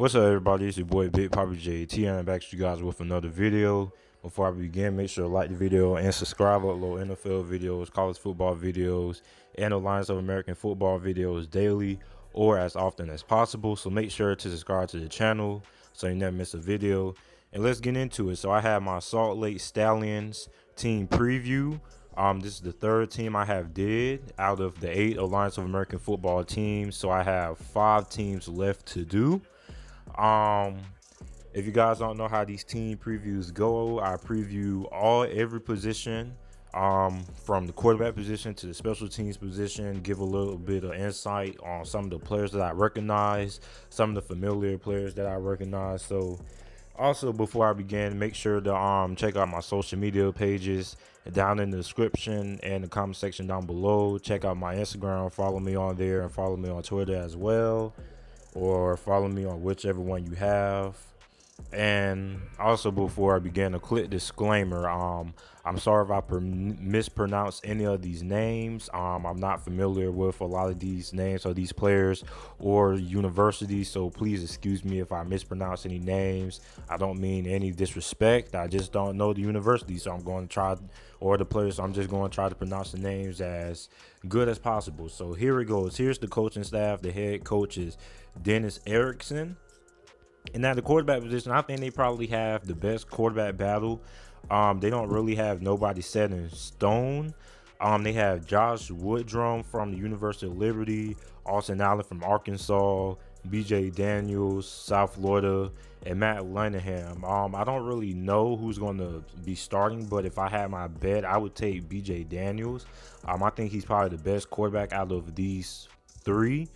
What's up, everybody? It's your boy Big Papa JT, and I'm back to you guys with another video. Before I begin, make sure to like the video and subscribe. I upload NFL videos, college football videos, and Alliance of American Football videos daily or as often as possible. So make sure to subscribe to the channel so you never miss a video. And let's get into it. So I have my Salt Lake Stallions team preview. This is the third team I have did out of the 8 Alliance of American Football teams. So I have 5 teams left to do. If you guys don't know how these team previews go, I preview every position, from the quarterback position to the special teams position, give a little bit of insight on some of the players that I recognize, some of the familiar players that I recognize. So also, before I begin, make sure to check out my social media pages down in the description and the comment section down below. Check out my Instagram, follow me on there, and follow me on Twitter as well, or follow me on whichever one you have. And also, before I begin, a quick disclaimer. I'm sorry if I mispronounce any of these names. I'm not familiar with a lot of these names or these players or universities, so please excuse me if I mispronounce any names. I don't mean any disrespect. I just don't know the university, so I'm going to try, or the players, so I'm just going to try to pronounce the names as good as possible. So here it goes. Here's the coaching staff. The head coach is Dennis Erickson. And at the quarterback position, I think they probably have the best quarterback battle. They don't really have nobody set in stone. They have Josh Woodrum from the University of Liberty, Austin Allen from Arkansas, BJ Daniels, South Florida, and Matt Lanahan. I don't really know who's going to be starting, but if I had my bet, I would take BJ Daniels. I think he's probably the best quarterback out of these 3.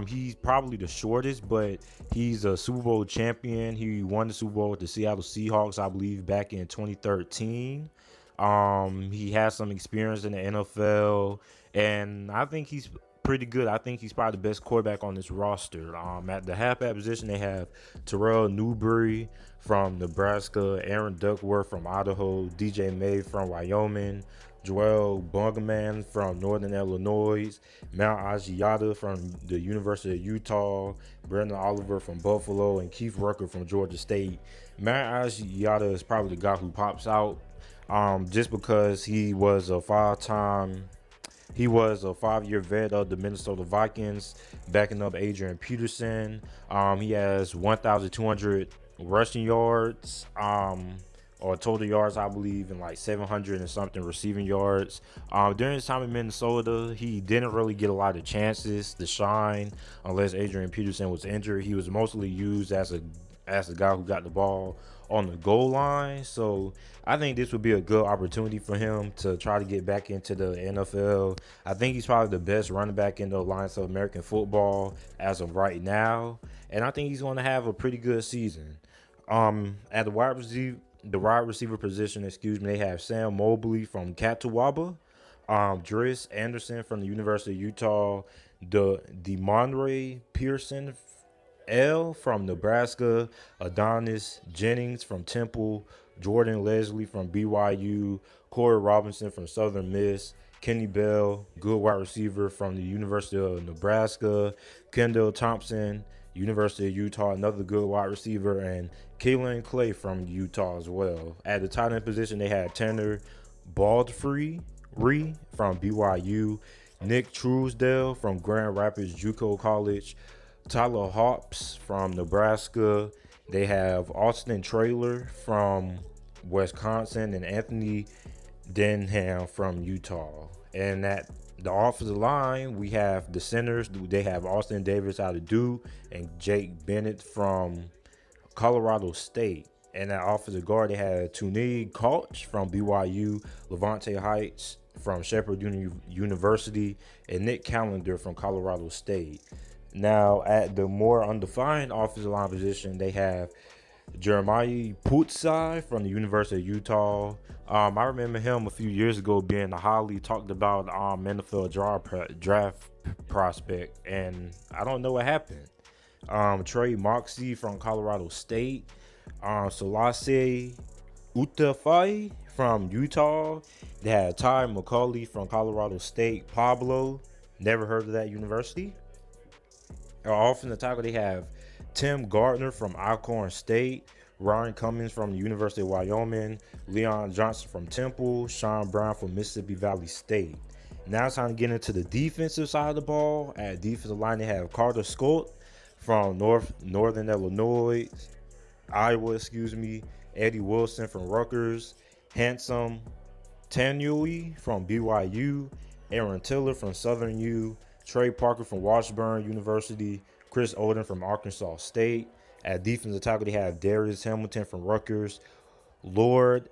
He's probably the shortest, but he's a Super Bowl champion. He won the Super Bowl with the Seattle Seahawks, I believe, back in 2013. He has some experience in the NFL, and I think he's pretty good. I think he's probably the best quarterback on this roster. At the halfback position, they have Terrell Newberry from Nebraska, Aaron Duckworth from Idaho, DJ May from Wyoming, Joel Bungman from Northern Illinois, Mount Agiata from the University of Utah, Brendan Oliver from Buffalo, and Keith Rucker from Georgia State. Mount Agiata is probably the guy who pops out, just because he was a 5-year vet of the Minnesota Vikings, backing up Adrian Peterson. He has 1,200 rushing yards, or total yards, I believe, and like 700 and something receiving yards. During his time in Minnesota, he didn't really get a lot of chances to shine unless Adrian Peterson was injured. He was mostly used as a guy who got the ball on the goal line. So I think this would be a good opportunity for him to try to get back into the NFL. I think he's probably the best running back in the Alliance of American Football as of right now, and I think he's going to have a pretty good season. At the wide receiver position, they have Sam Mobley from Catawba, Driss Anderson from the University of Utah, DeMondre Pearson L from Nebraska, Adonis Jennings from Temple, Jordan Leslie from BYU, Corey Robinson from Southern Miss, Kenny Bell, good wide receiver from the University of Nebraska, Kendall Thompson, University of Utah, another good wide receiver, and Kalen Clay from Utah as well. At the tight end position, they had Tanner Baldfree from BYU, Nick Truesdale from Grand Rapids JUCO College, Tyler Hops from Nebraska. They have Austin Traylor from Wisconsin and Anthony Denham from Utah. And at the offensive line, we have the centers. They have Austin Davis out of Duke and Jake Bennett from Colorado State. And at offensive guard, they had Tuni Koch from BYU, Levante Heights from Shepherd University, and Nick Callender from Colorado State. Now, at the more undefined offensive line position, they have Jeremiah Putsai from the University of Utah. I remember him a few years ago being a highly talked about NFL draft prospect, and I don't know what happened. Trey Moxie from Colorado State, Selassie Utafai from Utah. They had Ty McCauley from Colorado State. Pablo, never heard of that university. Off in the tackle, they have Tim Gardner from Alcorn State, Ryan Cummings from the University of Wyoming, Leon Johnson from Temple, Sean Brown from Mississippi Valley State. Now it's time to get into the defensive side of the ball. At defensive line, they have Carter Scott from Northern Illinois, Iowa, Eddie Wilson from Rutgers, Handsome Tanui from BYU, Aaron Tiller from Southern U, Trey Parker from Washburn University, Chris Oden from Arkansas State. At defensive tackle, they have Darius Hamilton from Rutgers, Lord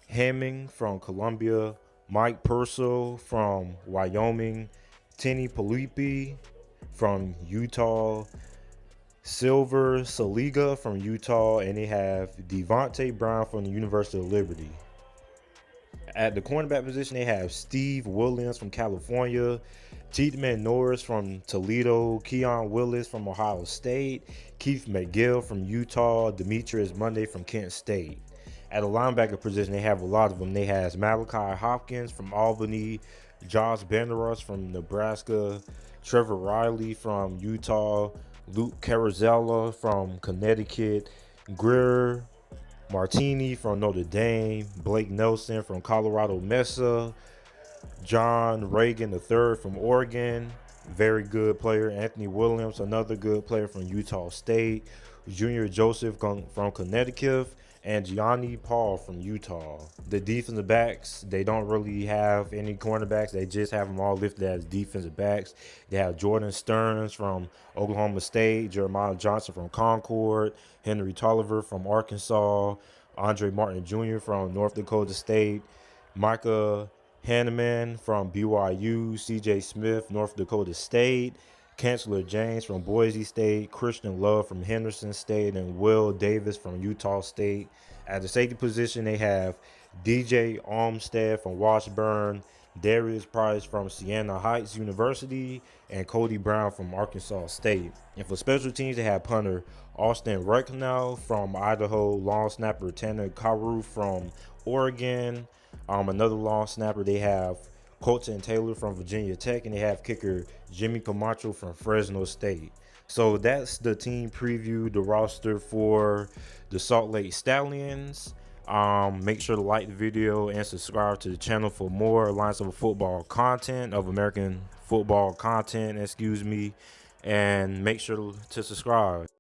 Hemming from Columbia, Mike Purcell from Wyoming, Tenny Polipi from Utah, Silver Saliga from Utah, and they have Devontae Brown from the University of Liberty. At the cornerback position, they have Steve Williams from California, Cheatman Norris from Toledo, Keon Willis from Ohio State, Keith McGill from Utah, Demetrius Monday from Kent State. At the linebacker position, they have a lot of them. They have Malachi Hopkins from Albany, Josh Banderas from Nebraska, Trevor Riley from Utah, Luke Carrizella from Connecticut, Greer Martini from Notre Dame, Blake Nelson from Colorado Mesa, John Reagan III from Oregon, very good player. Anthony Williams, another good player from Utah State, Junior Joseph from Connecticut, and Gianni Paul from Utah. The defensive backs, they don't really have any cornerbacks. They just have them all listed as defensive backs. They have Jordan Stearns from Oklahoma State, Jeremiah Johnson from Concord, Henry Tolliver from Arkansas, Andre Martin Jr. from North Dakota State, Micah Hanneman from BYU, CJ Smith, North Dakota State, Chancellor James from Boise State, Christian Love from Henderson State, and Will Davis from Utah State. At the safety position, they have DJ Olmstead from Washburn, Darius Price from Siena Heights University, and Cody Brown from Arkansas State. And for special teams, they have punter Austin Recknell from Idaho, long snapper Tanner Carew from Oregon. Another long snapper, they have Colton Taylor from Virginia Tech, and they have kicker Jimmy Camacho from Fresno State. So that's the team preview, the roster for the Salt Lake Stallions. Make sure to like the video and subscribe to the channel for more Alliance of football content, of American football content, and make sure to subscribe.